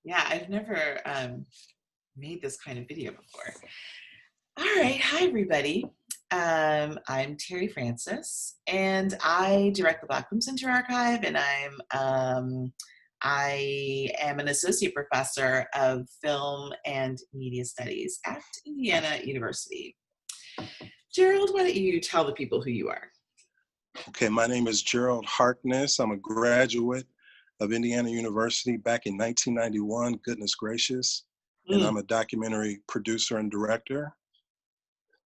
Yeah, I've never made this kind of video before. All right, hi everybody. I'm Terri Francis, and I direct the Black Film Center Archive, and I am an associate professor of film and media studies at Indiana University. Jerald, why don't you tell the people who you are? Okay, my name is Jerald Harkness. I'm a graduate of Indiana University back in 1991, goodness gracious. And I'm a documentary producer and director.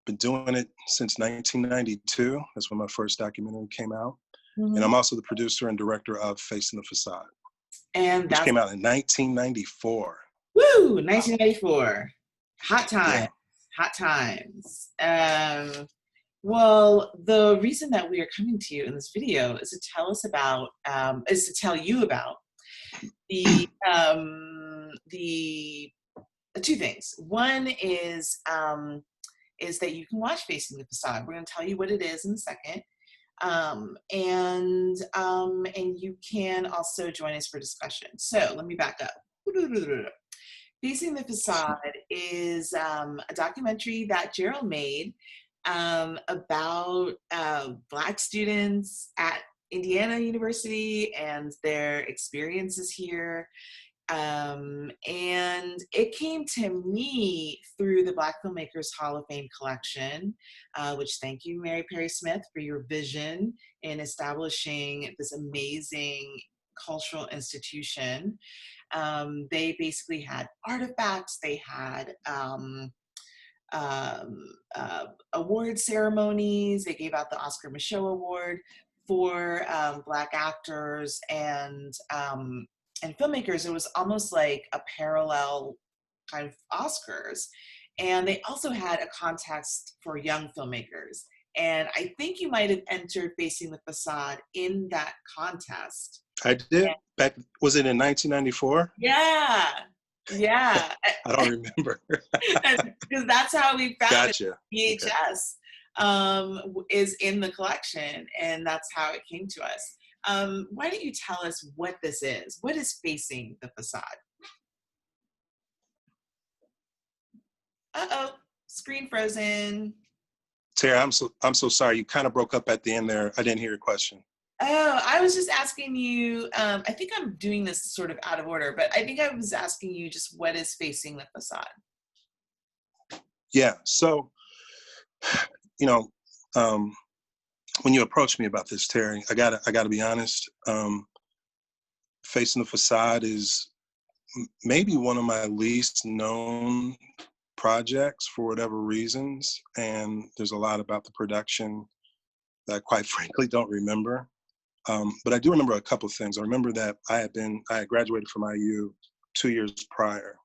Been doing it since 1992. That's when my first documentary came out. And I'm also the producer and director of Facing the Facade, which came out in 1994. Woo, 1994. Hot time. Yeah. Hot times. Well, the reason that we are coming to you in this video is to tell you about the two things. One is that you can watch Facing the Facade. We're going to tell you what it is in a second, and you can also join us for discussion. So let me back up. Facing the Facade is a documentary that Jerald made about Black students at Indiana University and their experiences here. And it came to me through the Black Filmmakers Hall of Fame collection, which thank you, Mary Perry Smith, for your vision in establishing this amazing cultural institution. They basically had artifacts, they had award ceremonies. They gave out the Oscar Michaud Award for Black actors and filmmakers. It was almost like a parallel kind of Oscars. And they also had a contest for young filmmakers. And I think you might have entered Facing the Facade in that contest. I did. Was it in 1994? Yeah. Yeah. I don't remember. Because that's how we found Gotcha. it. VHS is in the collection, and that's how it came to us. Why don't you tell us what this is? What is Facing the Facade? Uh-oh, screen frozen. Terri, I'm so sorry. You kind of broke up at the end there. I didn't hear your question. Oh, I was just asking you, I think I'm doing this sort of out of order, but I think I was asking you just what is Facing the Facade? Yeah, so, when you approached me about this, Terri, I gotta be honest. Facing the Facade is maybe one of my least known projects for whatever reasons, and there's a lot about the production that I quite frankly don't remember. But I do remember a couple of things. I remember that I had graduated from IU 2 years prior,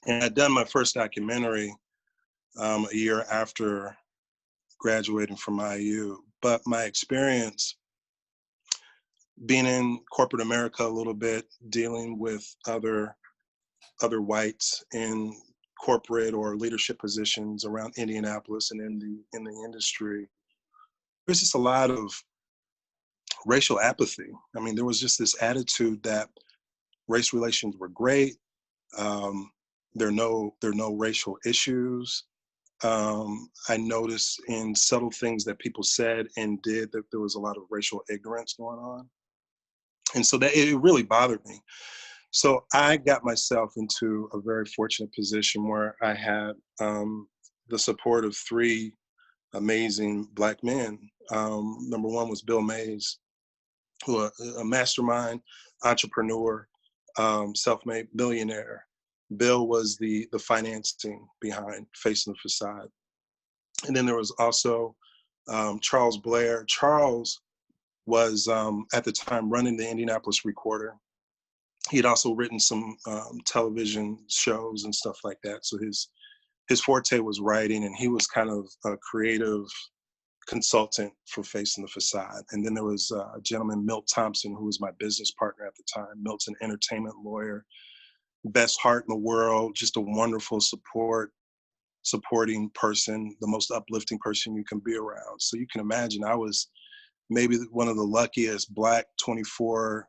and I'd done my first documentary a year after graduating from IU. But my experience being in corporate America a little bit, dealing with other whites in corporate or leadership positions around Indianapolis and in the industry, there's just a lot of racial apathy. I mean, there was just this attitude that race relations were great. There are no racial issues. I noticed in subtle things that people said and did that there was a lot of racial ignorance going on. And so that it really bothered me. So I got myself into a very fortunate position where I had the support of three amazing Black men. Number one was Bill Mays, who a mastermind, entrepreneur, self-made billionaire. Bill was the financing behind Facing the Facade. And then there was also Charles Blair. Charles was at the time running the Indianapolis Recorder. He had also written some television shows and stuff like that. So his forte was writing, and he was kind of a creative consultant for Facing the Facade. And then there was a gentleman, Milt Thompson, who was my business partner at the time. Milt's an entertainment lawyer, best heart in the world, just a wonderful supporting person, the most uplifting person you can be around. So you can imagine I was maybe one of the luckiest Black 24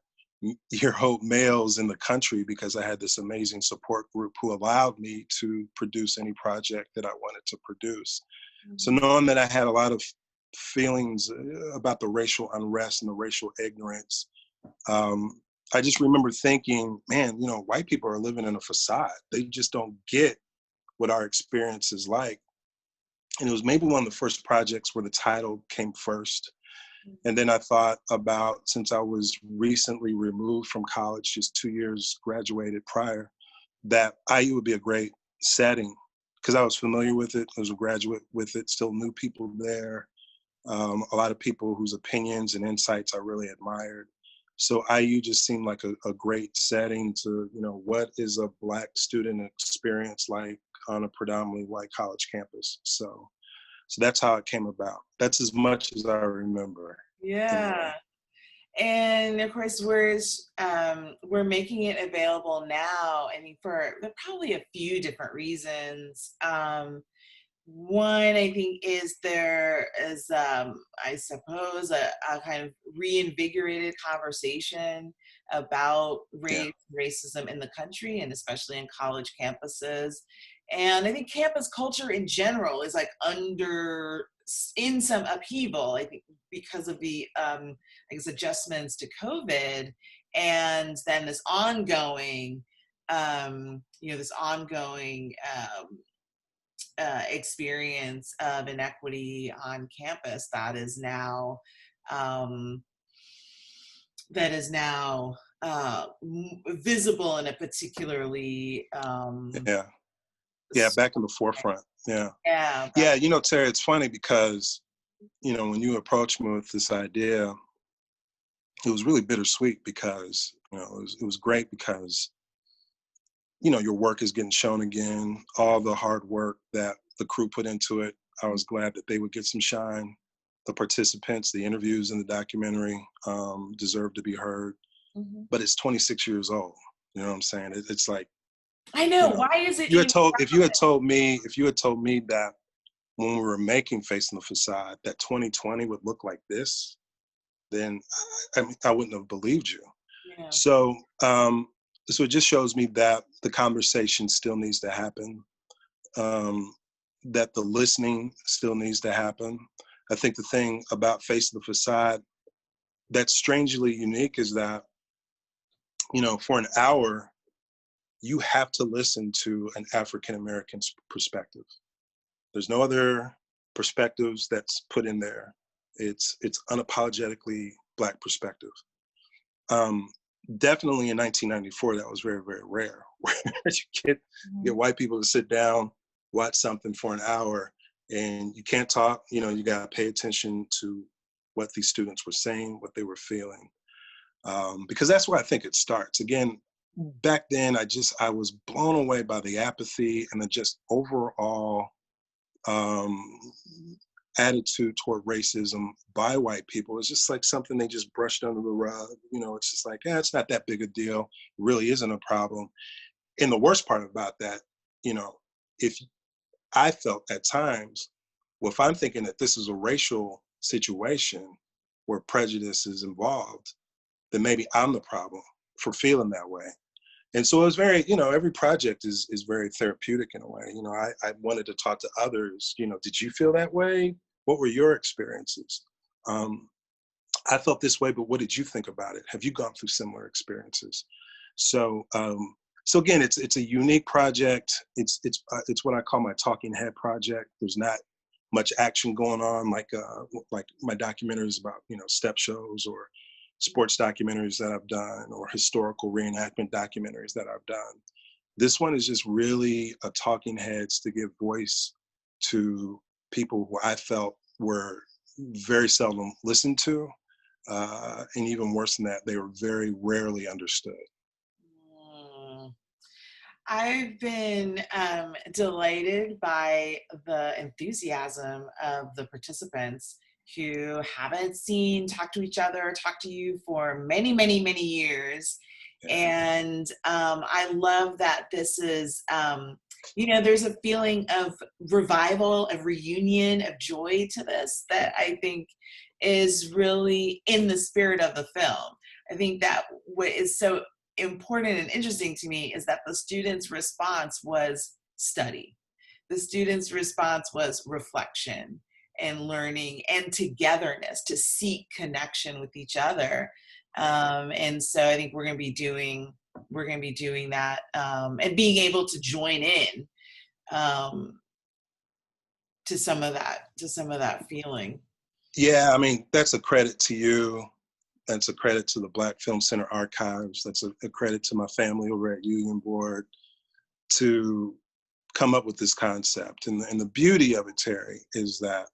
year-old males in the country because I had this amazing support group who allowed me to produce any project that I wanted to produce. So Mhm. knowing that I had a lot of feelings about the racial unrest and the racial ignorance, um, I just remember thinking, man, white people are living in a facade. They just don't get what our experience is like. And it was maybe one of the first projects where the title came first. And then I thought about, since I was recently removed from college, just 2 years graduated prior, that IU would be a great setting because I was familiar with it. I was a graduate with it, still knew people there, a lot of people whose opinions and insights I really admired. So IU just seemed like a great setting to, what is a Black student experience like on a predominantly white college campus. So that's how it came about. That's as much as I remember anyway. Yeah. And of course, we're making it available now. I mean, for there are probably a few different reasons. One, I think, is there is, I suppose, a kind of reinvigorated conversation about Yeah, race, racism in the country, and especially in college campuses. And I think campus culture in general is like in some upheaval. I think because of the, I guess, adjustments to COVID, and then this ongoing experience of inequity on campus um, that is now visible in a particularly yeah, yeah, back in the forefront. Yeah. yeah, Yeah, Terry, it's funny because, when you approached me with this idea, it was really bittersweet because, it was great because, your work is getting shown again, all the hard work that the crew put into it. I was glad that they would get some shine. The participants, the interviews in the documentary deserve to be heard, mhm. but it's 26 years old. You know what I'm saying? It's like, I know. Why is it you had even told, if you had told me that when we were making Facing the Facade, that 2020 would look like this, then I wouldn't have believed you. yeah. So, so it just shows me that the conversation still needs to happen, um, that the listening still needs to happen. I think the thing about Facing the Facade that's strangely unique is that, for an hour, you have to listen to an African American perspective. There's no other perspectives that's put in there. It's unapologetically Black perspective. Um, Definitely in 1994, that was very, very rare. Where you get Mhm. white people to sit down, watch something for an hour, and you can't talk. You got to pay attention to what these students were saying, what they were feeling, because that's where I think it starts. Again, back then, I was blown away by the apathy and the just overall um, attitude toward racism by white people. It's just like something they just brushed under the rug. It's just like, it's not that big a deal. It really isn't a problem. And the worst part about that, if I felt at times, well, if I'm thinking that this is a racial situation where prejudice is involved, then maybe I'm the problem for feeling that way. And so it was very, every project is very therapeutic in a way. I wanted to talk to others. Did you feel that way? What were your experiences? Um, I felt this way, but what did you think about it? Have you gone through similar experiences? So again, it's a unique project. It's what I call my talking head project. There's not much action going on like my documentaries about step shows or sports documentaries that I've done or historical reenactment documentaries that I've done. This one is just really a talking heads to give voice to people who I felt were very seldom listened to, and even worse than that, they were very rarely understood. Mm. I've been delighted by the enthusiasm of the participants who haven't talked to each other, talked to you for many, many, many years. Yeah, And I love that this is, there's a feeling of revival, of reunion, of joy to this that I think is really in the spirit of the film. I think that what is so important and interesting to me is that the students' response was study. The students' response was reflection and learning and togetherness, to seek connection with each other. And so I think we're going to be doing that, and being able to join in, um, to some of that feeling. Yeah, I mean, that's a credit to you. That's a credit to the Black Film Center Archives. That's a credit to my family over at Union Board to come up with this concept. And the beauty of it, Terri, is that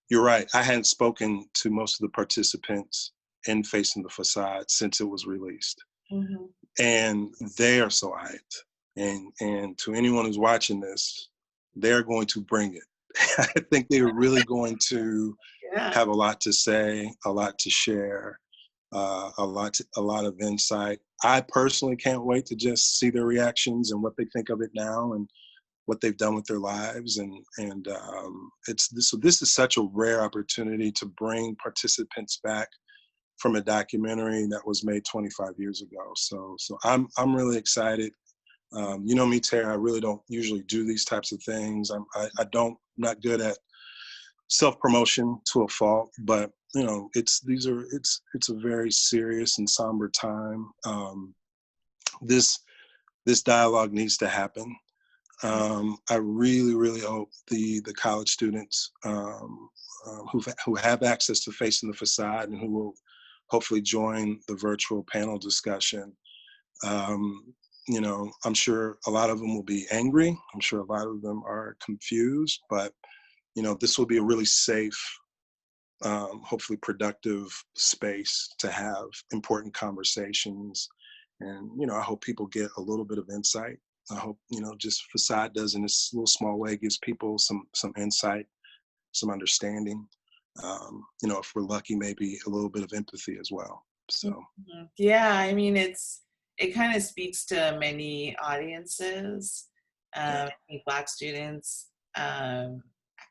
you're right. I hadn't spoken to most of the participants in Facing the Facade since it was released. Mm-hmm. And they are so hyped. And to anyone who's watching this, they're going to bring it. I think they're really going to have a lot to say, a lot to share, a lot of insight. I personally can't wait to just see their reactions and what they think of it now and what they've done with their lives. And this is such a rare opportunity to bring participants back from a documentary that was made 25 years ago. So I'm really excited. You know me, Terri, I really don't usually do these types of things. I'm not good at self-promotion to a fault, but you know, it's a very serious and somber time. This dialogue needs to happen. I really, really hope the college students who have access to Facing the Facade and who will hopefully join the virtual panel discussion. You know, I'm sure a lot of them will be angry. I'm sure a lot of them are confused, but you know, this will be a really safe, hopefully productive space to have important conversations. And, you know, I hope people get a little bit of insight. I hope, you know, just Facade does in this little small way, gives people some insight, some understanding. You know, if we're lucky, maybe a little bit of empathy as well. So, yeah, I mean, it kind of speaks to many audiences. I think Black students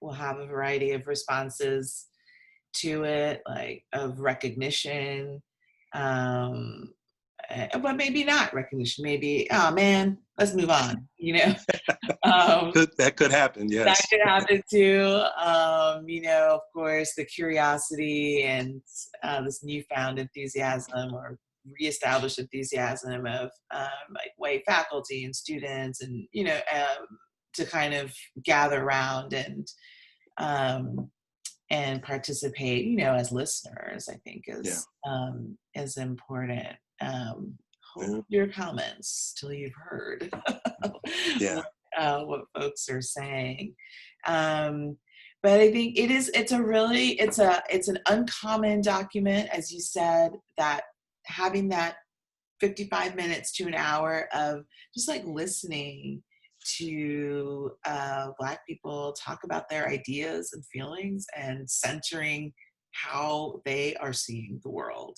will have a variety of responses to it, like of recognition, but maybe not recognition. Maybe, oh man, let's move on. You know, that could happen. Yes, that could happen too. You know, of course, the curiosity and this newfound enthusiasm or reestablished enthusiasm of like white faculty and students, and you know, to kind of gather around and participate, you know, as listeners, I think is important. Hold your comments till you've heard what folks are saying. But I think it's an uncommon document, as you said, that having that 55 minutes to an hour of just like listening to Black people talk about their ideas and feelings and centering how they are seeing the world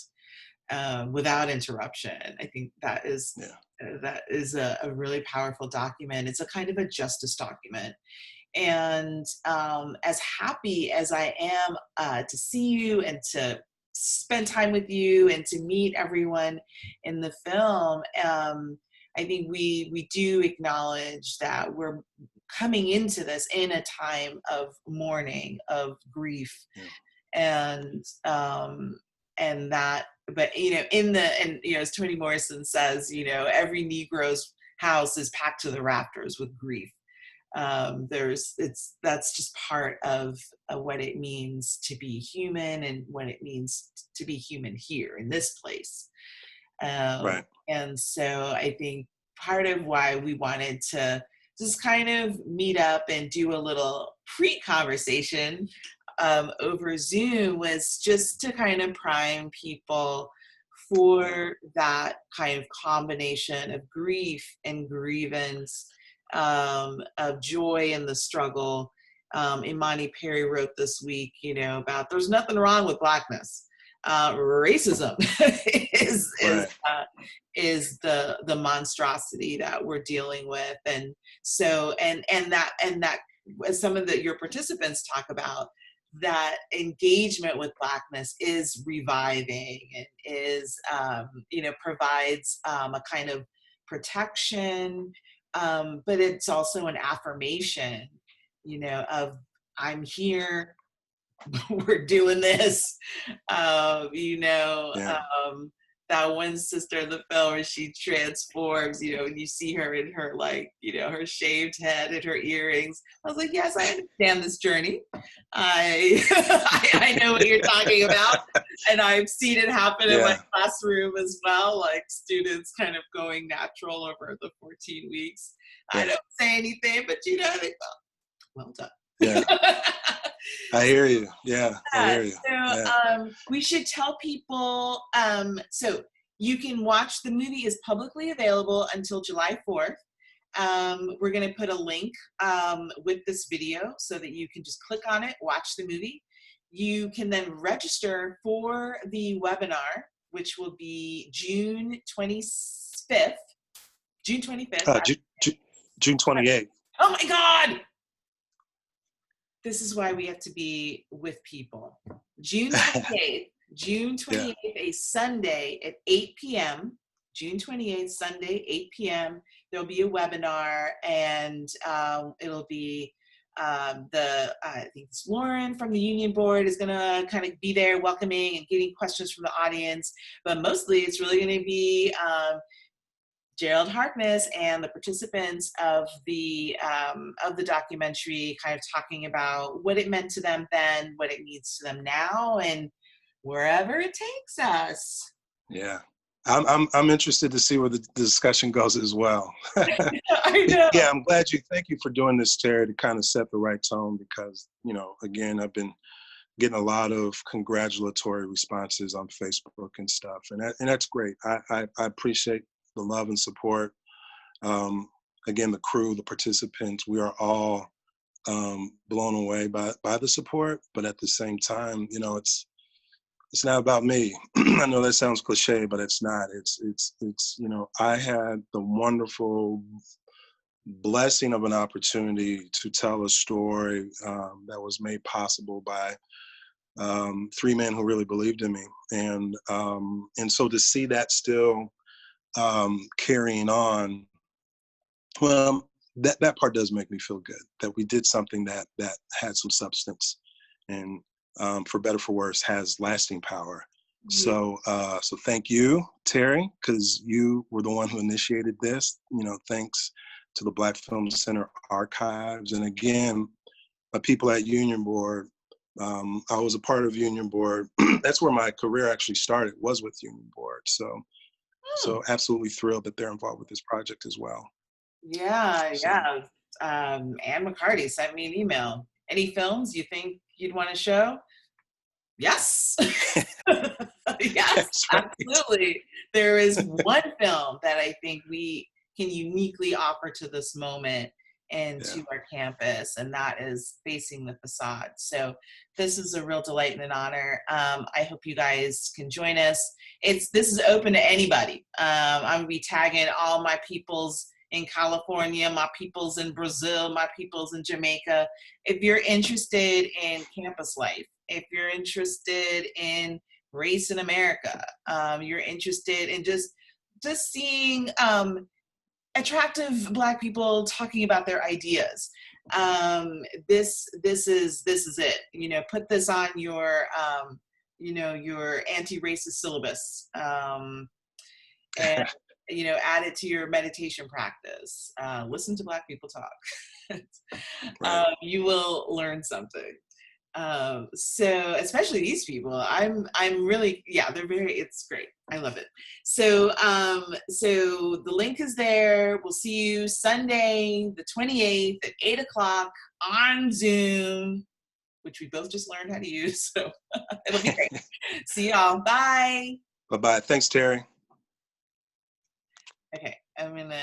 without interruption. I think that is a really powerful document. It's a kind of a justice document. And as happy as I am to see you and to spend time with you and to meet everyone in the film, I think we do acknowledge that we're coming into this in a time of mourning, of grief, and that. But you know, and you know, as Toni Morrison says, you know, every Negro's house is packed to the rafters with grief. That's just part of what it means to be human and what it means to be human here in this place. And so I think part of why we wanted to just kind of meet up and do a little pre-conversation over Zoom was just to kind of prime people for that kind of combination of grief and grievance, of joy in the struggle. Imani Perry wrote this week, you know, about there's nothing wrong with Blackness. Racism is the monstrosity that we're dealing with, and so and that as some of your participants talk about, that engagement with Blackness is reviving and is, provides a kind of protection, but it's also an affirmation, of I'm here, we're doing this. Um, you know, Yeah. that one sister in the film where she transforms, and you see her in her her shaved head and her earrings. I was like, yes, I understand this journey. I I know what you're talking about. And I've seen it happen in my Yeah. classroom as well, like students kind of going natural over the 14 weeks. I Yeah. don't say anything, but they go, well done. Yeah. I hear you. Yeah, I Yeah, hear you. Yeah. we should tell people, so you can watch, the movie is publicly available until July 4th. We're going to put a link with this video so that you can just click on it, watch the movie. You can then register for the webinar, which will be June 25th. June 25th. June 28th. Oh my God! This is why we have to be with people. June 28th, Yeah. a Sunday at 8 p.m. June 28th, Sunday, 8 p.m. There'll be a webinar, and it'll be I think it's Lauren from the union board is gonna kind of be there welcoming and getting questions from the audience. But mostly it's really gonna be Jerald Harkness and the participants of the documentary kind of talking about what it meant to them then, what it means to them now, and wherever it takes us. Yeah. I'm interested to see where the discussion goes as well. I know. Yeah, thank you for doing this, Terri, to kind of set the right tone, because, again, I've been getting a lot of congratulatory responses on Facebook and stuff. And that's great. I appreciate the love and support. Again, the crew, the participants, we are all blown away by the support, but at the same time, it's not about me. I know that sounds cliche, but it's not. It's I had the wonderful blessing of an opportunity to tell a story that was made possible by three men who really believed in me, and so to see that still carrying on, well, that part does make me feel good, that we did something that had some substance, and for better for worse has lasting power. So thank you, Terri, because you were the one who initiated this. Thanks to the Black Film Center archives, and again, my people at Union Board. I was a part of Union Board. That's where my career actually started, was with Union Board. So absolutely thrilled that they're involved with this project as well. Yeah. Ann McCarty sent me an email. Any films you think you'd want to show? Yes. Yes, right. Absolutely. There is one film that I think we can uniquely offer to this moment and to our campus, and that is Facing the Facade. So this is a real delight and an honor. I hope you guys can join us. This is open to anybody. I'm gonna be tagging all my peoples in California, my peoples in Brazil, my peoples in Jamaica. If you're interested in campus life, if you're interested in race in America, you're interested in just seeing attractive Black people talking about their ideas. This is it. Put this on your your anti-racist syllabus, and add it to your meditation practice. Listen to Black people talk. Right. You will learn something. So especially these people, I'm really, it's great. I love it. So the link is there. We'll see you Sunday, the 28th at 8 o'clock on Zoom, which we both just learned how to use. So it'll be great. See y'all. Bye. Bye-bye. Thanks, Terri. Okay. I'm gonna